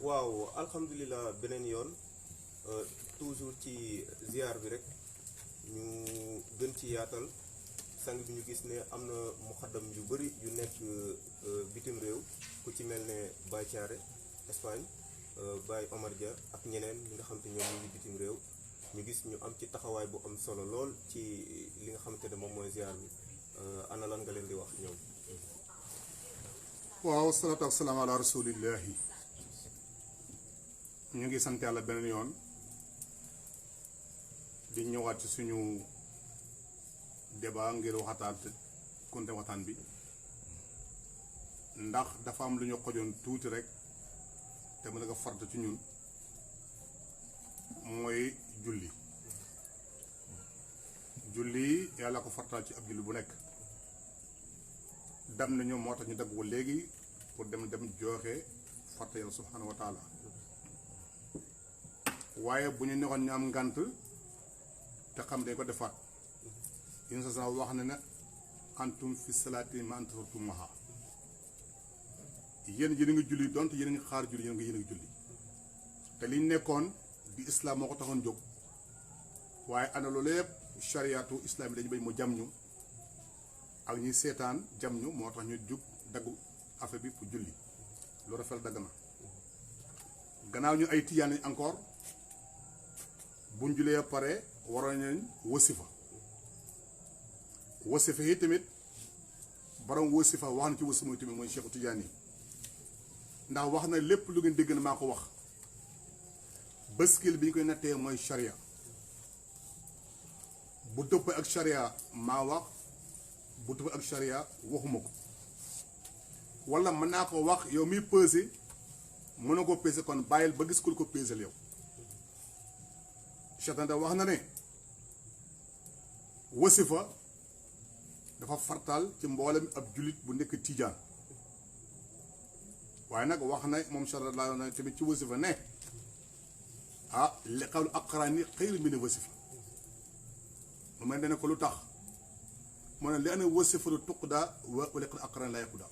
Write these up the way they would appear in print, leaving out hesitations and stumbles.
waaw alhamdulilah beneen yoon toujours ci ziar bi rek ñu gën ci yaatal sang bi ñu gis ne am na muxaddam yu bëri yu nekk bitim réew ku ci mel ne Baye Thiaré Espagne Baye Omar Dia ak ñeneen ñi nga xam te ñoom ñu ngi bitim réew ñu gis ñu am ci taxawaay bu am solo lool ci li nga xamante ne moom mooy ziar bi ana lan nga leen di wax ñoom. waaw salaatu wa salaam ala rasulillahi ñu ngi sant yàlla beneen yoon di ñëwaat ci suñu débat ngir waxataat konte waxtaan bi ndax dafa am lu ñu xojoon tuuti rek te mu nekk farata ci ñun mooy julli yàlla ko farataal ci ab julli bu nekk dam nañu moo tax ñu dagg ko léegi pour dem joxe farata yàlla subhanahu wa taala waaye bu ñu neexoon ñu am ngant te xam dañ ko defaat yéen sa wax na ne antum fi salaati ma antartumaha yéen a ngi julli donte yéen a ngi xaar julli yéen a ngi julli te liñ nekkoon di islam moo ko taxoon jóg waaye ana loolu yëpp chariatu islam yi dañu bañ mu jam ñu ak ñi seetaan jam ñu moo tax ñu jug daggu affaire bi pour julli lu rafet dagg na gannaaw ñu ay tiyaan lañ encore buñ julee pare waroon nañ wasifa yi tamit borom wasifa wax na ci wasifa mooy tamit mooy Cheikh Tidiane yi ndax wax na lépp lu ngeen dégg na maa ko wax bëskil bi ñu koy nattee mooy charia bu dëppee ak charia maa wax bu dëppee ak charia waxuma ko wala mën naa ko wax yow miy peser mën na ko peser kon bàyyil ba gis ku ko peser yow Cheikh Anta wax na ne wasifa dafa fartaal ci mboolem ab jullit bu nekk tijaan waaye nag wax na moom Cheikh laa na tamit ci wasifa ne ah li xawlu aqraani xayru min wasifa mu mel ne ko lu tax mu ne li ana wasifa lu tuqdaa wa liqal aqraani laa yaqudaa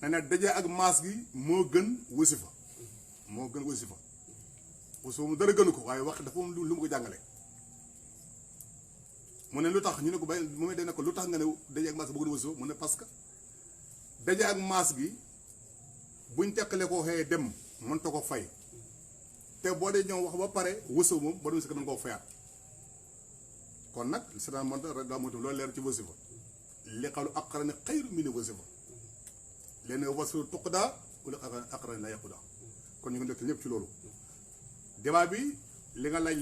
ne ne dajee ak maas gi moo gën wasifa wasifa mu dara gënu ko waaye wax dafa lu mu ko jàngale mu ne lu tax ñu ne ko bay mu may dene ko lu tax nga ne daje ak maas gi bëgg wasifa mu ne parce que daje ak maas gi buñ teqale ko xëyee dem mënta ko fay te boo dee ñëw wax ba pare wasifa moom ba dem si ko mën koo fayaat kon nag seetaan monta rek daa moom loolu leer ci wasifa li xawlu aqrani xayru min wasifa leen wasifa tuqdaa wala aqrani la yaqudaa kon ñu ngi nekk ñëpp ci loolu débat bi li nga laaj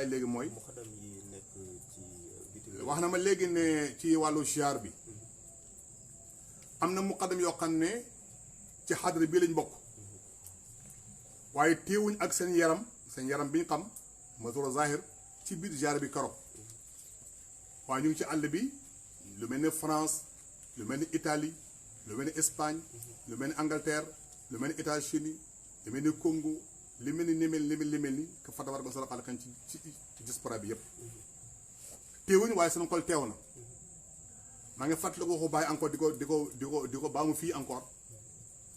léegi mooy muxaddam yi nekk ci bitim wax na ma léegi ne ci wàllu ziar bi am na muqaddam yoo xam ne ci xadra bii lañ bokk waaye téewuñ ak seen yaram bi ñu xam mazura zahir ci biir ziar bi karo waaye ñu ngi ci àll bi lu mel ni France lu mel ni Italie lu mel ni Espagne lu mel ni Angleterre lu mel ni États-Unis lu mel ni Congo li mel ni ka fa war ba sala xalakan ci diaspora bi yëpp teewuñ waaye sunu xol teew na maa ngi fàttali ko waxu bàyyi encore di ko baamu fii encore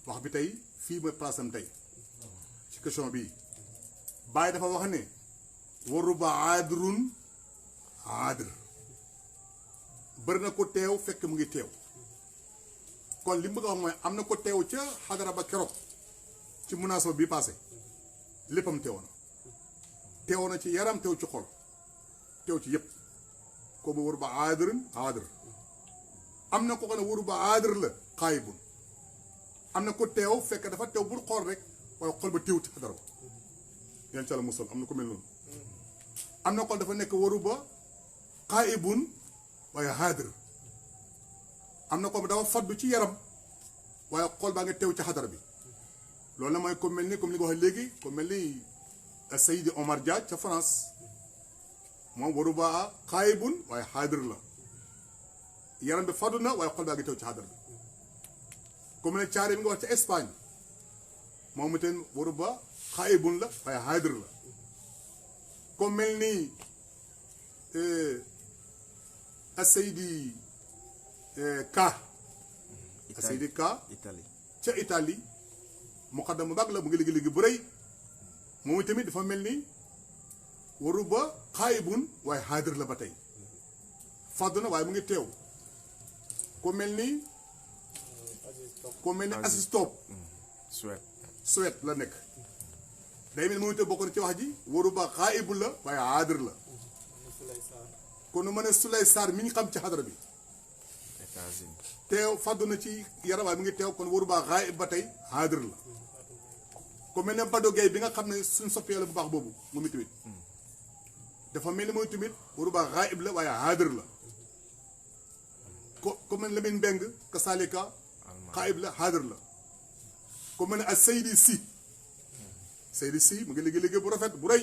wax bi tey fii mooy place am tey ci question bii bàyyi dafa wax ne waru ba aadirun aadir bëri na ko teew fekk mu ngi teew kon li mu bëgg a wax mooy am na ko teew ca xadara ba keroog ci munaasaba bi passé léppam teew na ci yaram teew ci xol teew ci yëpp ko mu waru ba aadir am na ko xam ne waru ba aadir la xaayibun am na ko teew fekk dafa teew bul xool rek waaye xol ba teew ci xadara ba yan ca la musal am na ko mel noonu am na ko dafa nekk waru ba xaayibun waaye haadir am na ko dafa faddu ci yaram waaye xol baa nga teew ci xadara bi loolu la mooy comme li nga wax léegi comme mel ni Seydi Omar Dia ca France moom waru ba xaayibun waaye haadir la yaram bi faddu na waaye xol baa ngi teew ci xadara bi comme ne Thiaré mi nga wax ca Espagne moom itam waru ba xaayibun la waaye haadir la comme mel ni Seydi Ka Seydi Ka Italie ca Italie muqaddam bu mag la mu ngi liggéey bu rëy moom tamit dafa mel ni waru ba xaayibun waaye xaadir la ba tey fàddu na waaye mu ngi teew ku mel ni Aziz Top Suède la nekk day mel moom itam bokk na ci wax ji waru ba xaayibun la waaye xaadir la kon nu ma ne Souley Sarr mi ñu xam ci xadara bi teew fàddu na ci yaram waaye mu ngi teew kon waru ba xaayib ba tey xaadir la ku mel ne Bado Gueye bi nga xam ne suñ soppee la bu baax boobu moom itamit dafa mel ni mooy tamit waru baax xaayib la waaye xaadir la ku mel ne Lamine Mbeng ka Salika xaayib la xaadir la ku mel ne ak Seydi Si mu ngi liggéey bu rafet bu rëy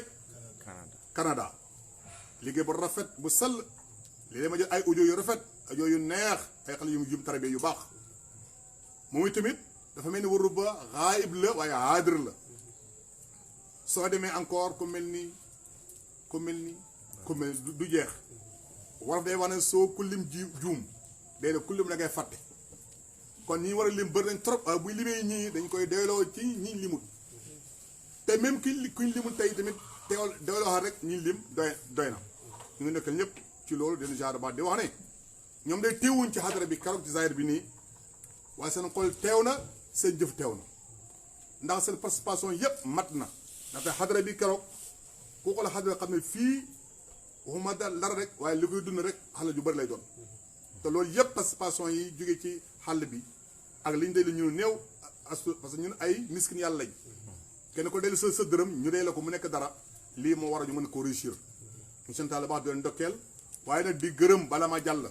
Canada liggéey bu rafet bu sell léeg-léeg ma jël ay audio yu rafet audio yu neex ay xale yu jum tarbiya yu baax moom tamit dafa mel ni waru ba xaayib la waaye xaadir la soo demee encore ku mel ni du jeex wolof day wax ne soo ku lim juum déedéet ku lim da ngay fàtte kon ñi war a lim bëri nañ trop bu limee ñii dañ koy doyloo ci ñi limut te même kuñ limut tey tamit teewal doyloo rek ñi lim doy na ñu ngi nekkal ñëpp ci loolu dina genre baax di wax ne ñoom day teewuñ ci xadara bi keroog ci zahir bi nii waaye seen xol teew na seen jëf teew na ndax seen participation yëpp mat na ndaxte xadara bi keroog ku ko la xadara xam ne fii waxuma dara rek waaye li koy dund rek xale ju bëri lay doon te loolu yëpp participation yi jóge ci xàll bi ak liñ day la ñu néew parce que ñun ay miskin yàlla lañ kenn ko dellu sa dërëm ñu dee la ko mu nekk dara lii moo war a ñu mën koo réussir ñu sant Yàlla baax di leen ndokkeel waaye nag di gërëm bala ma jàll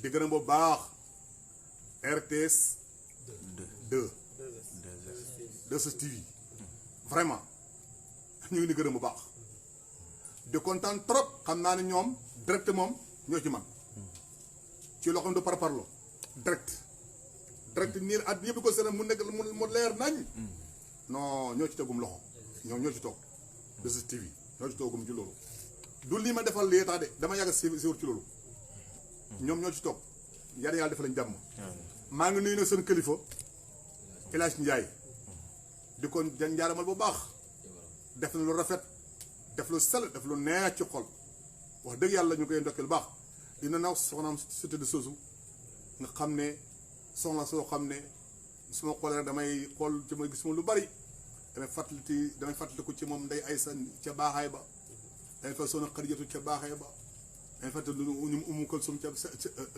di gërëm bu baax RTS 2STV vraiment ñu ngi di gërëm bu baax di kontaan trop xam naa ne ñoom direct moom ñoo ci man ci loo xam ne par parlo direct nii at ñëpp ko seen mu nekk mu leer nañ non ñoo ci tegum loxo ñoom ñoo ci toog 2STV ñoo ci toogum ci loolu du lii ma defal lii tax de dama yàgg si ci loolu ñoom ñoo ci toog yàlla defal lañ jàmm maa ngi nuyu nag seen kilifa El Hadj Ndiaye di ko njaaramal bu baax def na lu rafet def lu sell def lu neex ci xol wax dëgg yàlla ñu koy ndokkeel baax dina naw soxnaam Cité de Sosou nga xam ne soxna soo xam ne su ma xoolee rek damay xool ci ma gis moom lu bari damay fàttaliku ci moom nday Aysa ca baaxaay ba damay fa soxna Xadijatu ca baaxaay ba damay fàttali ñu Umu Kalsum ca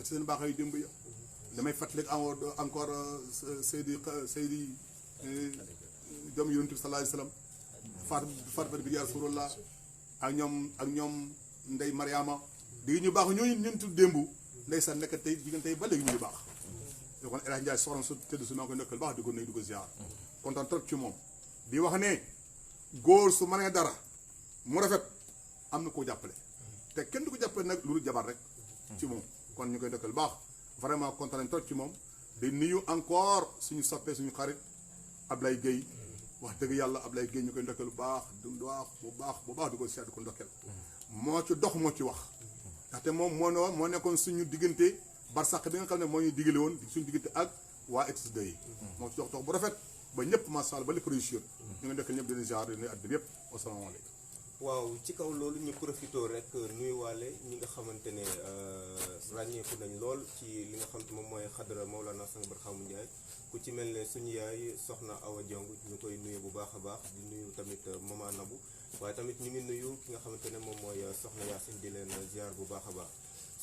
seen baaxaay démb ya damay fàttali encore Seydi doom Yonent bi sallallahu alayhi wa sallam Fatima bi yaa Rasulullah ak ñoom Ndey Mariama di ñu baax ñooñu ñun tudd démb ndeysaan nekk tey jigéen tey ba léegi ñu ngi baax yo kon El Hadj Ndiaye soxna su tëdd su maa koy nekkal baax di ko nuyu di ko ziar kontaan trop ci moom di wax ne góor su mënee dara mu rafet am na koo jàppale te kenn du ko jàppale nag lu dul jabar rek ci moom kon ñu koy nekkal baax vraiment kontaan nañ trop ci moom di nuyu encore suñu soppee suñu xarit Ablaye Gueye wax dëgg yàlla Ablaye Gueye ñu koy ndokkeel bu baax bu baax di ko seet di ko ndokkeel moo ci dox moo ci wax ndaxte moom moo nekkoon suñu diggante barsàq bi nga xam ne moo ñu digale woon suñu diggante ak waa X2 yi moo ci dox bu rafet ba ñëpp macha allah ba lépp réussir ñu ngi ndokkeel ñëpp dina ziar dina àddina yëpp wasalaamaaleykum waaw ci kaw loolu ñu profité rek nuyuwaale ñi nga xamante ne ràññeeku nañ lool ci li nga xam te moom mooy xadara Mawlana Sang Barhaamu Ndiaye ku ci mel ne suñu yaay soxna Awa Jong ñu koy nuyu bu baax a baax di nuyu tamit Mama Nabu waaye tamit ñu ngi nuyu ki nga xamante ne moom mooy soxna Yaasin di leen ziar bu baax a baax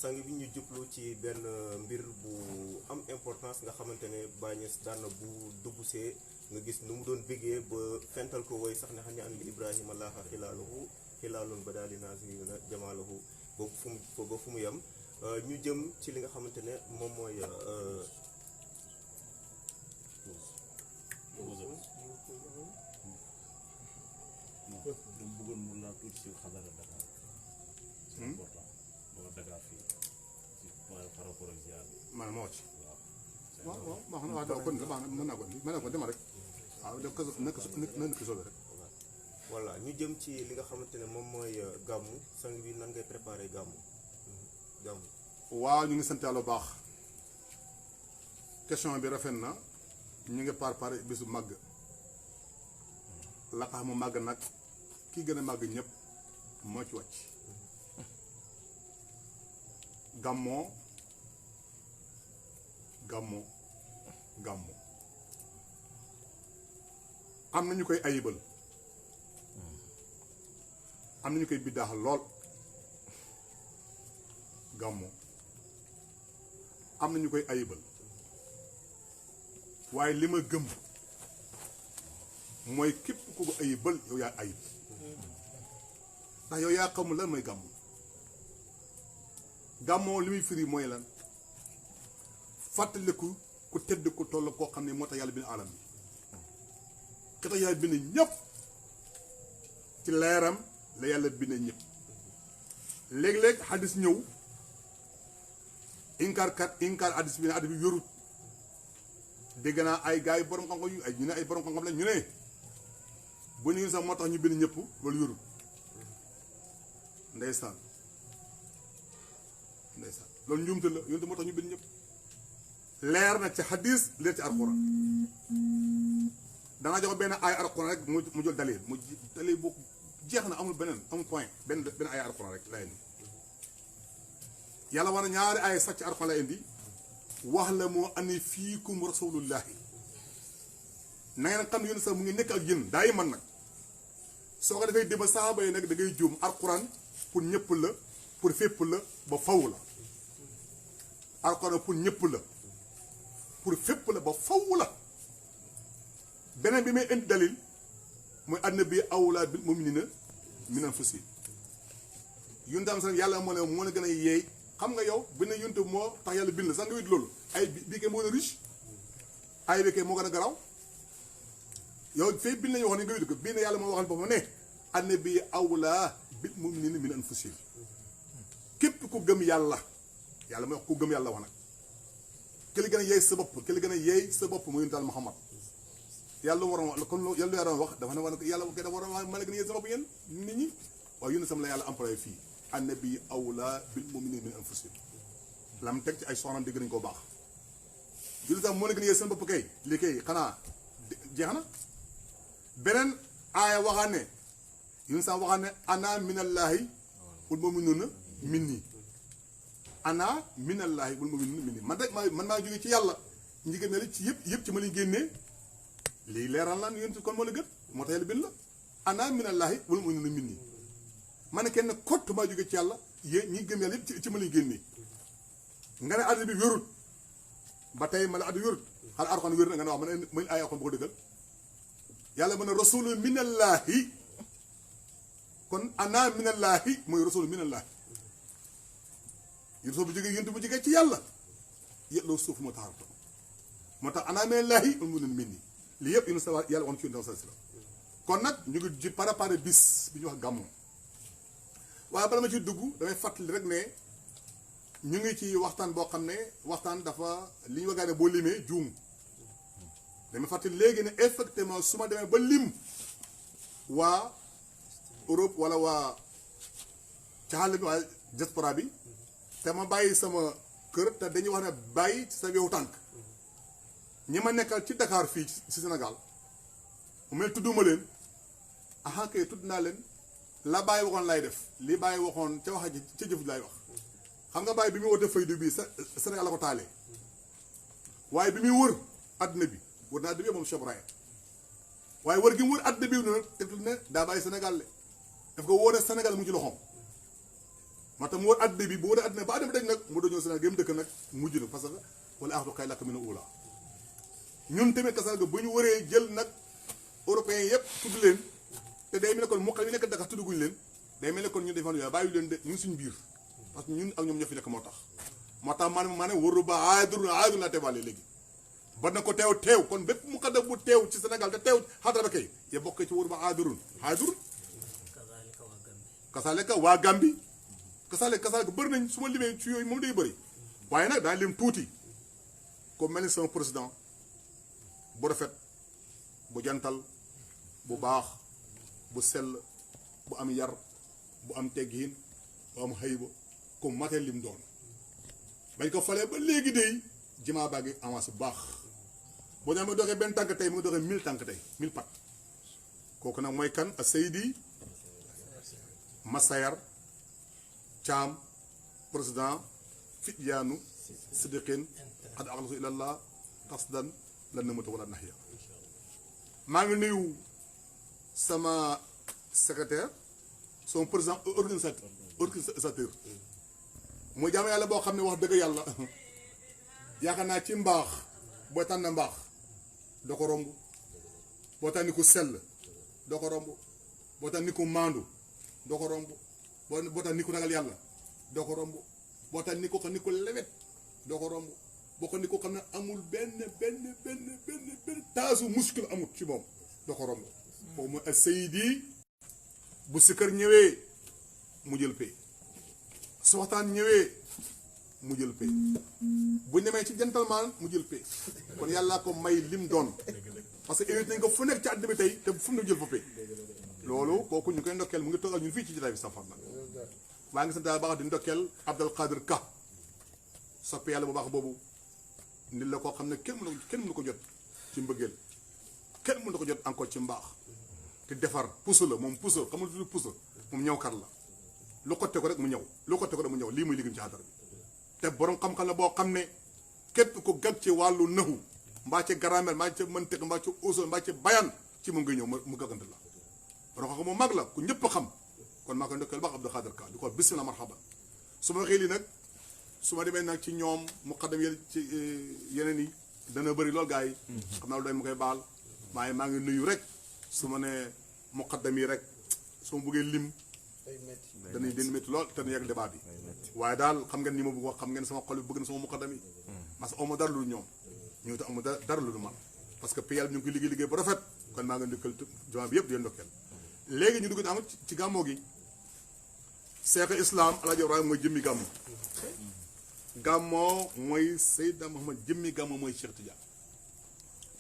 sang bi ñu jublu ci benn mbir bu am importance nga xamante ne Baye Niass daan na bu dugg see nga gis nu mu doon bëggee ba fental ko woy sax ne xam ne an li Ibrahima laaxa xilaalun ba daal di naasirina jamaalahu ba fu mu yem ñu jëm ci li nga xamante ne moom mooy bëggoon mun naa tuuti si xadara Dakar c'est important boo Dakar fii par rapport ak ziar bi man moo ci waaw baax na waaw kon baax na mën naa ko dema rek waaw def ko nekk solo rek voilà ñu jëm ci li nga xamante ne moom mooy gàmmu sang bi nan ngay préparé gàmmu waaw ñu ngi sant Yàlla bu baax question bi rafet na ñu ngi par bisu màgg la tax mu màgg nag ki gën a màgg ñëpp moo ci wàcc gàmmoo am na ñu koy ayibal am na ñu koy biddaaxal lool gàmmoo am na ñu koy ayibal waaye li ma gëm mooy képp ku ko ayibal yow yaa ayib ndax yow yaa xamul lan mooy gàmmu gàmmoo li muy firi mooy lan fàttaliku ku tedd ku toll koo xam ne moo tax yàlla bind alam bi ki tax yàlla bind ñëpp ci leeram la yàlla bind ñëpp léeg-léeg xadis ñëw inkaar xadis bi ne xadis bi yorut dégg naa ay gars yi borom xam-xam yu ay ñu ne ay borom xam-xam la ñu ne bu ñu sax moo tax ñu bind ñëpp loolu yorut ndeysaan loolu njuumte la moo tax ñu bind ñëpp leer na ci xadis leer ci alxuraan danaa jox benn ay alxuraan rek mu jël dalil mu dalil bu jeex na amul beneen amul point benn ay alxuraan rek la indi yàlla war na ñaari ay sax ci alxuraan la indi wax la moo ani fiikum rasulullahi na ngeen xam ne yéen sax mu ngi nekk ak yéen daa yi man nag soo ko defee démb saxaaba yi nag da ngay juum alxuraan pour ñëpp la pour fépp la ba faw la alxuraan pour ñëpp la pour fépp la ba faw la beneen bi may indi dalil mooy annabi awlaa bil mu'minina min anfusihim yun daam sax yàlla moo la gën a yeey xam nga yow bi ne yunte moo tax yàlla bind la sax nga wit loolu ay bii kay moo gën a riche ay bi kay moo gën a garaaw yow fii bind nañu wax ne nga wit ko bii ne yàlla moo waxal boppam ne annabi awlaa bil mu'minina min anfusihim képp ku gëm yàlla yàlla mooy wax ku gëm yàlla wax nag ki li gën a yeey sa bopp ki li gën a yeey sa bopp mu yuntaal Muhammad yàlla waroon wax kon yàlla yaroon wax dafa ne war yàlla kay dafa waroon wax ma la gën a yeey sa bopp yéen nit ñi waaye yun sam la yàlla employé fii annabi awlaa bil mu'minina min anfusihim lam teg ci ay soxnaam dégg nañu ko baax yun sam moo la gën a yeey seen bopp kay lii kay xanaa jeex na beneen aaya waxaan ne yun sam waxaan ne ana minallahi wal mu'minuna minni ana minallahi wal mu'minuna minni man rek man maa jógee ci yàlla njigéen ne la ci yëpp ci ma lañ génnee lii leeral naan yéen kon moo la gën moo tax yàlla bind la ana minallahi wal mu'minuna minni ma ne kenn kott maa jógee ci yàlla yéen ñi gëm yàlla yëpp ci ma lañ génnee nga ne àddina bi wérut ba tey ma la àddina wérut xale Alxuraan wér na nga ne wax ma ne ay Alxuraan bu ko dëggal yàlla mën a rasulu minallahi kon ana minallahi mooy rasulu minallahi yéen soo bu jógee yéen bu jógee ci yàlla yëlloo suuf moo taxaw moo tax ana minallahi mu ne minni lii yëpp yéen sa yàlla woon ci yéen sa kon nag ñu ngi ji préparé bis bi ñu wax gàmmu waaye bala ma ci dugg damay fàttali rek ne ñu ngi ci waxtaan boo xam ne waxtaan dafa li ñu wagaane boo limee juum damay fàttali léegi ne effectivement su ma demee ba lim waa Europe wala waa ci xàll bi waa diaspora bi te ma bàyyi sama kër te dañuy wax ne bàyyi ci sa wewu tànk ñi ma nekkal ci Dakar fii ci Sénégal mu mel tudduma leen aha kay tudd naa leen la bàyyi waxoon lay def li bàyyi waxoon ca wax ji ca jëf lay wax xam nga bàyyi bi muy wootee faydu bii Sénégal la ko taalee waaye bi muy wër àdduna bi wër na àdduna bi moom Cheikh Ibrahim waaye wër gi mu wër àdduna bi noonu tegtul ne daa bàyyi Sénégal le daf ko wóoree Sénégal mu ngi ci loxoom moo tax mu wër àdduna bi bu wëree àdduna ba àdduna bi dañ nag mu doon Sénégal gëm dëkk nag mujj na parce que wala axtu xay lakk mi ne uula ñun tamit kasal ga bu ñu waree jël nag européens yëpp tudd leen te day mel ne kon muqal yi nekk Dakar tudduguñu leen day mel ne kon ñun defoon yooyu bàyyi leen de ñun suñu biir parce que ñun ak ñoom ñoo fi nekk moo tax maanaam waru ba aadur laa teewaale léegi ba na ko teew kon bépp muqaddam bu teew ci Sénégal te teew xadara ba kay ya bokkee ci waru ba aadur kasaaleka waa Gambi kasaaleka bëri nañ su ma limee ci yooyu moom day bëri waaye nag daa lim tuuti comme mel ni sama président bu rafet bu jantal bu baax bu sell bu am yar bu am teggiin bu am xëyba comme matee lim doon bañ ko falee ba léegi de jimaa baa ngi avancé bu baax boo ñaa ma doxee benn tànk tey mu ngi doxee 1000 tànk tey 1000 pat kooku nag mooy kan a Seydi Masayar Caam président Fidyaanu Siddiqin xad axlasu ilallah qasdan lan namuta wala naxya maa ngi nuyu sama secrétaire son président organisateur mooy jaamu yàlla boo xam ne wax dëgg yàlla yaakaar naa ci mbaax boo tànn mbaax doo ko romb boo tànn ni ku sell doo ko romb boo tànn ni ku maandu doo ko romb boo tànn ni ku ragal yàlla doo ko romb boo tànn ni ko xam ni ku lewet doo ko romb boo ko ni ko xam ne amul benn taasu muskil amut ci moom doo ko romb foofu mooy Seydi bu sikkar ñëwee mu jël pay su waxtaan ñëwee mu jël pay bu ñemee ci gentleman mu jël pay kon yàllaa ko may lim doon parce que invité nañ ko fu nekk ci àddina bi tey te fu mu ne jël fa pay loolu kooku ñu koy ndokkeel mu ngi toogal ñun fii ci jotaay bi safar nag maa ngi sant daal baax di ndokkeel Abdul Qadir Ka soppe yàlla bu baax boobu nit la koo xam ne kenn mënu ko jot ci mbëggeel kenn mënu ko jot encore ci mbaax te defar puso la moom puso xam nga tudd puso moom ñëwkat la lu xotte ko rek mu ñëw lu xotte ko rek mu ñëw lii muy liggéey ci xadara bi te borom xam-xam la boo xam ne képp ko gag ci wàllu naxu mbaa ci grammaire mbaa ci mantiq mbaa ci usul mbaa ci bayan ci moom ngay ñëw mu gagante la borom xam-xam moom mag la ku ñëpp xam kon maa koy ndokkeel baax Abdou Khadir Ka di ko bismillah marhaban su ma waxee lii nag su ma demee nag ci ñoom muqaddam yi ci yeneen yi dana bëri lool gars yi xam naa lu doy ma koy baal maa ngi nuyu rek su ma ne muqaddam yi rek su ma bëggee lim danañ den métti lool te nu yegg débat bi waaye daal xam ngeen ni ma bëgg wax xam ngeen sama xol bi bëgg na sama muqaddam yi parce que amu dara lu ñoom ñëw te amu dara lu man parce que payal ñu ngi koy liggéey bu rafet kon maa ngi ndokkal jamaa bi yëpp di leen ndokkeel léegi ñu dugg am ci gàmmoo gi Cheikh Islam Alaaji Ibrahima mooy jëmmi gàmmu gàmmoo mooy Seydina Muhammad jëmmi gàmmoo mooy Cheikh Tidiane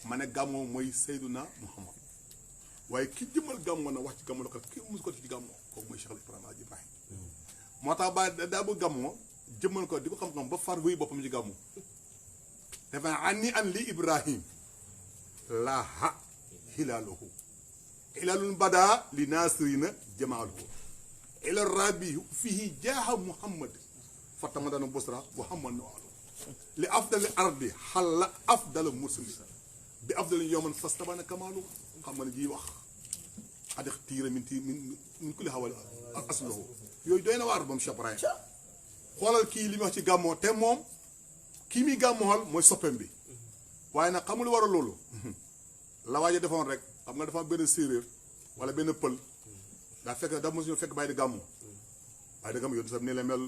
ma ne gàmmoo mooy Seydina Muhammad waaye ki jëmmal gàmmoo na wax ci gàmmoo la ko ki mus ko ci gàmmoo kooku mooy Cheikh Ibrahima Alaaji Ibrahima moo tax ba daa bëgg gàmmoo jëmmal ko di ko xam-xam ba far wuy boppam ci gàmmu dafa anni an li Ibrahim laaha hilaaluhu hilaalun badaa li naasirina jamaaluhu ila rabi fihi jaaha Muhammad fatamadana busra wa hamman nawalu li afdali ardi xalla afdala mursali bi afdali yowman fastabana kamalu xam nga ne ji wax adex tiira min kulli xawal aslahu yooyu doy na waar moom Cheikh Ibrahim xoolal kii li muy wax ci gàmmoo te moom kii muy gàmmool mooy soppeem bi waaye nag xamul war a loolu la waaje defoon rek xam nga dafa am benn séeréer wala benn pël daa fekk dafa mosuñu fekk bàyyi di gàmmu bàyyi di gàmmu yow sam nii la mel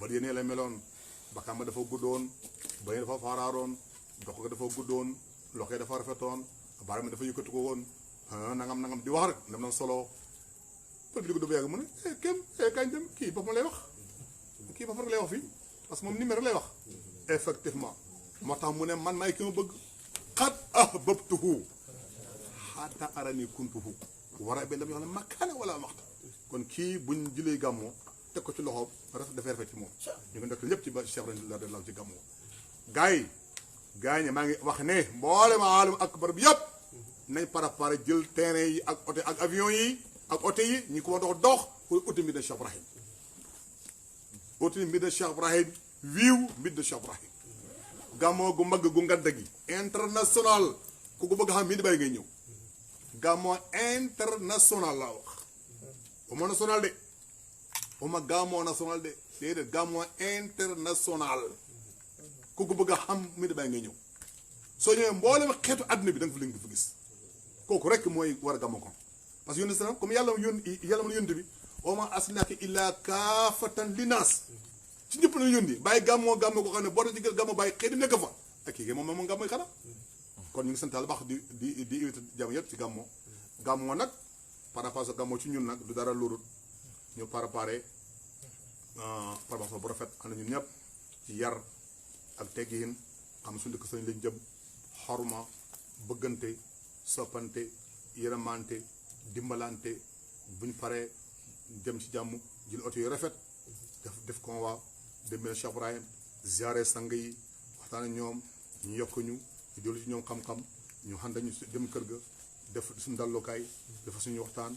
bari yéen la meloon bakkaam ba dafa guddoon ba dafa faaraaroon dox ko dafa guddoon loxo dafa rafetoon baaraam dafa yëkkatu ko woon nangam di wax rek dem na solo pël bi di ko dafa yàgg mu ne kañ dem kii boppam lay wax kii boppam rek lay wax fii parce que moom numéro rek lay wax effectivement moo tax mu ne man maay ki ma bëgg xat ahbabtuhu xaata arani kuntuhu war a benn dama yoo xam ne makkaane wala maxta kon kii buñ jëlee gàmmoo teg ko ci loxo dafay rafet ci moom ñu ngi ndokk ñëpp ci ba Cheikh radiyallahu ci gàmmoo gars yi maa ngi wax ne mboolem aalam akbar bi yëpp nañ préparé jël terrain yi ak oto ak avion yi ak oto yi ñu ko dox pour uti mbir de Cheikh Ibrahim uti mbir de Cheikh Ibrahim wiiw mbir de Cheikh Ibrahim gàmmoo gu mag gu ngadda gi international ku ko bëgg xam mii di bàyyi ngay ñëw gàmmoo international laa wax uma national de uma gàmmoo national de déedéet gàmmoo international ku ko bëgg a xam mii di bàyyi ngay ñëw soo ñëwee mboolem xeetu àdduna bi da nga fa léegi fa gis kooku rek mooy war a gàmmoo ko parce que yónni salaam comme yàlla ma yónni bi wa maa arsalnaaka illaa kaafatan linnaas ci ñëpp la yónni bàyyi gàmmoo ko xam ne boo doon ci gàmmoo bàyyi xëy di nekk fa ak kii moom gàmmoo xanaa kon ñu ngi sant Yàlla baax di invité jàmm yëpp ci gàmmoo nag par rapport ak gàmmoo ci ñun nag du dara loolu ñu préparé préparation bu rafet ànd ñun ñëpp ci yar ak teggiin xam suñu dëkk sañ lañ jëm xorma bëggante soppante yërëmante dimbalante buñ paree dem ci jàmm jël oto yu rafet def convoi dem Cheikh Ibrahim ziare sang yi waxtaan ak ñoom ñu yokk ñu dellu ci ñoom xam-xam ñu xam dañu dem kër ga def suñu dallukaay dafa suñu waxtaan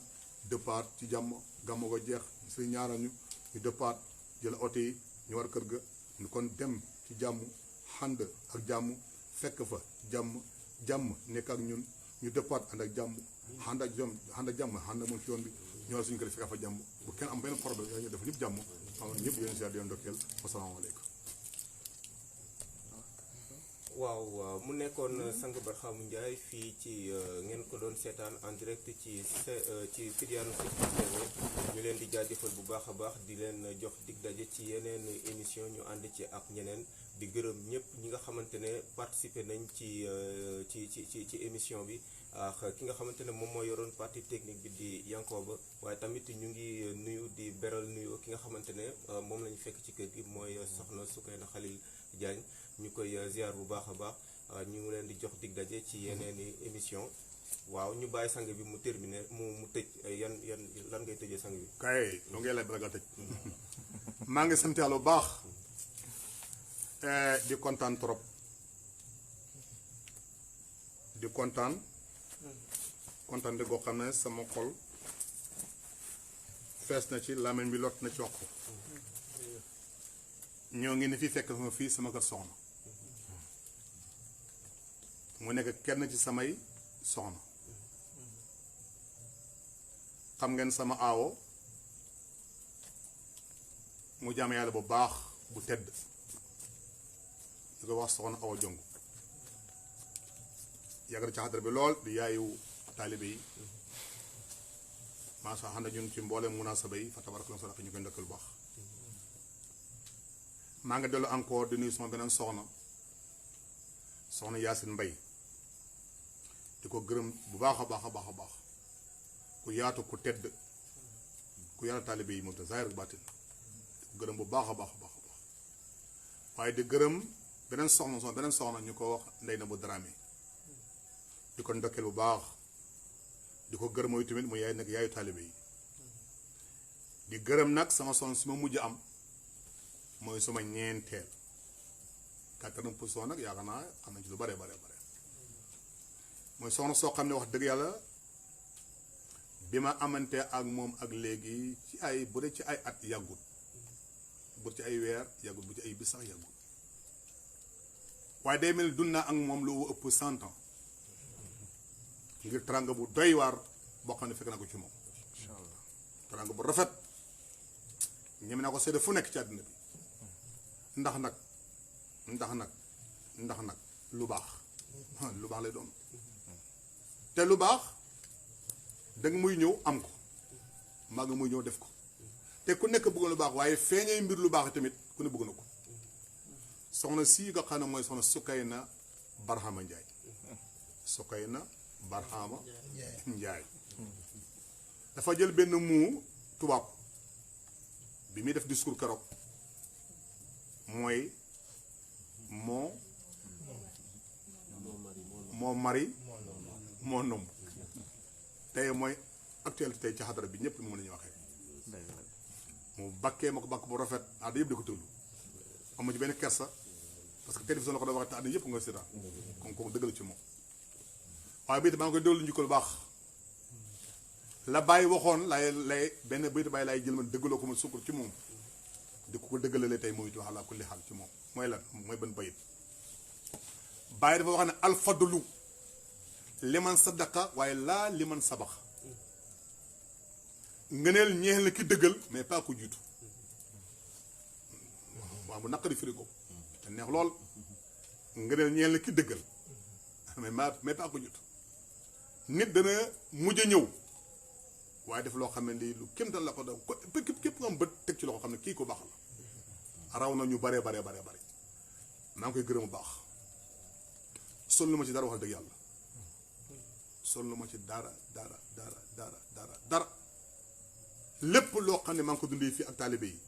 dëppaat ci jàmm gàmmu ko jeex suñu ñaaral ñu dëppaat jël oto yi ñu war kër ga ñu kon dem ci jàmm xànd ak jàmm fekk fa jàmm nekk ak ñun ñu dëppaat ànd ak jàmm xànd ak moom ci yoon bi ñoo suñu kër fekk fa jàmm bu kenn am benn problème yooyu ñu def ñëpp jàmm xam nga ñëpp yéen si di leen ndokkeel wasalaamaaleykum. waaw mu nekkoon sang Barham Ndiaye fii ci ngeen ko doon seetaan en direct ci Fidiane TV ñu leen di jaajëfal bu baax a baax di leen jox dig daje ci yeneen émission ñu ànd ci ak ñeneen di gërëm ñëpp ñi nga xamante ne participer nañ ci émission bi ak ki nga xamante ne moom moo yoroon partie technique bi di Yankoba waaye tamit ñu ngi nuyu di beral nuyu ki nga xamante ne moom lañu fekk ci kër gi mooy soxna Soukeyna Khalil Diagne ñu koy ziar bu baax a baax ñu ngi leen di jox dig daje ci yeneen i émission waaw ñu bàyyi sang bi mu terminer mu tëj yan lan ngay tëjee sang bi. kay lu ngay lay bëgg a tëj maa ngi sant yàlla bu baax di kontaan trop di kontaan de goo xam ne sama xol fees na ci làmmiñ bi lot na ci wax ko ñoo ngi ni fi fekk ma fii sama kër soxna mu nekk kenn ci samay soxna xam ngeen sama aawo mu jaam yàlla bu baax bu tedd ñu koy wax soxna awa jong yàgg na ci xadara bi lool di yaayu taalibe yi maa sax xam ne ñun ci mboolem munaasaba yi fa tabarakallahu sadaq ñu koy ndokkal bu baax maa ngi dellu encore di nuyu sama beneen soxna Yaasin Mbay di ko gërëm bu baax a baax a baax a baax ku yaatu ku tedd ku yaatu taalibe yi moom te zaahir ak baatin di ko gërëm bu baax a baax a baax a baax waaye di gërëm beneen soxna ñu ko wax Ndey na bu Dramé di ko ndokkeel bu baax di ko gërëm mooy tamit mu yaay nag yaayu taalibe yi di gërëm nag sama soxna su ma mujj am mooy sama ñeenteel 80% nag yaakaar naa xam nañ ci lu bare mooy soxna soo xam ne wax dëgg yàlla bi ma amante ak moom ak léegi ci ay bu dee ci ay at yàggut bu ci ay weer yàggut bu ci ay bis sax yàggut waaye day mel ni dund naa ak moom lu ëpp 100 ans ngir teranga bu doy waar boo xam ne fekk na ko ci moom teranga bu rafet ñeme naa ko seede fu nekk ci àddina bi ndax nag lu baax lay doon te lu baax danga muy ñëw am ko maa nga muy ñëw def ko te ku nekk bëgg lu baax waaye feeñee mbir lu baax tamit ku ne bëgg na ko soxna sii nga xam ne mooy soxna Soukeyna Barhama Ndiaye Soukeyna Barhama Ndiaye dafa jël benn muu tubaab bi muy def discours keroog mooy moo mari moo nomb tey mooy actualité tey ci xadara bi ñëpp moom la ñuy waxee mu bakkee ma ko bakk bu rafet àddina yëpp di ko tëglu amu ci benn kersa parce que télévision la ko doon waxee te àddina yëpp nga seetaan kon kooku dëgg la ci moom waaye bii maa ngi koy déglu ñu ko lu baax la bàyyi waxoon lay benn baytu bàyyi laay jël man dëggaloo ko ma sukkur ci moom di ko dëggalalee tey mooy wax la kulli xaal ci moom mooy lan mooy ban bayit bàyyi dafa wax ne alfadlu liman saddaqa waaye laa liman sabax ngëneel ñeexal na ki dëggal mais pas ko jiitu waaw bu naqari firi ko te neex lool ngëneel ñeexal na ki dëggal mais pas ko jiitu nit dana mujj a ñëw waaye def loo xam ne lii lu kéemtal la ko daw képp nga am bët teg ci loo xam ne kii ko baax la raw na ñu bare maa ngi koy gërëm bu baax sol lu ma ci dara wax dëgg yàlla sol lu ma ci dara lépp loo xam ne maa ngi ko dundee fii ak taalibe yi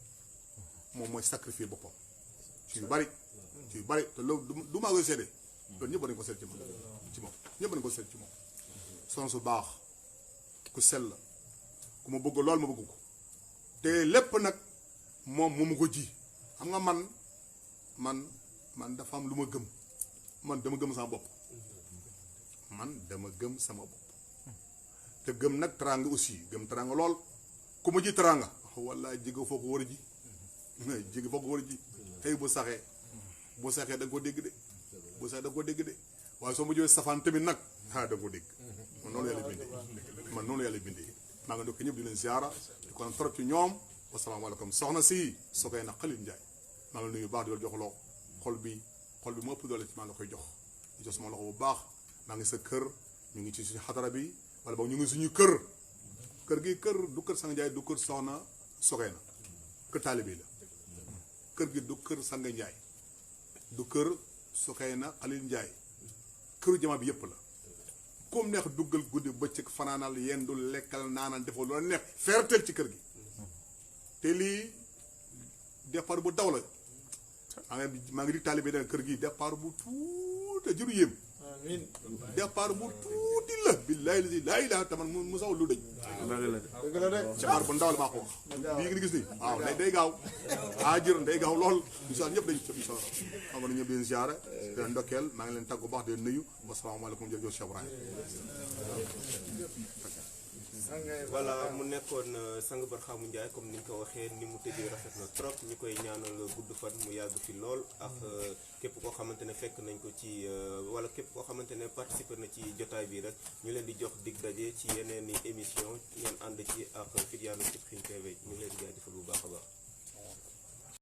moom mooy sacrifice boppam ci yu bari te loolu du maa koy seede loolu ñëpp dañu ko seet ci moom ñëpp dañu ko seet ci moom son su baax ku sell ku ma bëgg lool ma bëgg ko te lépp nag moom moomu ko ji xam nga man man dafa am lu ma gëm man dama gëm sama bopp man dama gëm sama bopp te gëm nag teraanga aussi gëm teraanga lool ku ma ji teraanga walla jege foo ko war a ji jege foo ko war a ji tey bu saxee da nga ko dégg de bu saxee da nga ko dégg de waaye soo ma jëwee safaan tamit nag da nga ko dégg man noonu yàlla bindee maa ngi ndokk ñëpp di leen ziara di kon trop ci ñoom wasalaamaaleykum soxna si Sokhayna Khalil Ndiaye maa ngi nuyu baax di la jox loo xol bi mu ëpp doole ci maa ngi la koy jox di jox sama loxo bu baax maa ngi sa kër ñu ngi ci suñu xadara bi wala boog ñu ngi suñu kër gi kër du kër Sang Ndiaye du kër soxna Sokhayna kër taalibe la kër gi du kër Sang Ndiaye du kër Sokhayna Khalil Ndiaye këru jama bi yëpp la comme neex duggal guddi bëccëg fanaanal yendu lekkal naanal defoo loola neex feerteel ci kër gi te lii départ bu daw la maa ngi di taalibe da kër gi départ bu tuuti jëru yéem départ bu tuuti la billahi laa ilaaha taman mu saw lu dëj départ bu ndaw la maa ko wax bii nga gis ni waaw day gaaw jër day gaaw lool incha allah ñëpp dañu ci incha allah xam nga ñëpp leen ziara de ndokkeel maa ngi leen tàggu baax de nuyu wasalaamaaleykum jërëjëf Cheikh Ibrahima voilà mu nekkoon sang Barxaamu Ndiaye comme ni nga ko waxee ni mu tëddee rafet na trop ñu koy ñaanal gudd fan mu yàgg fi lool ak képp koo xamante ne fekk nañ ko ci wala képp koo xamante ne participer na ci jotaay bi rek ñu leen di jox dig daje ci yeneen i émission ngeen ànd ci ak Fidyaanou Tipxin TV ñu ngi leen di jaajëfal bu baax a baax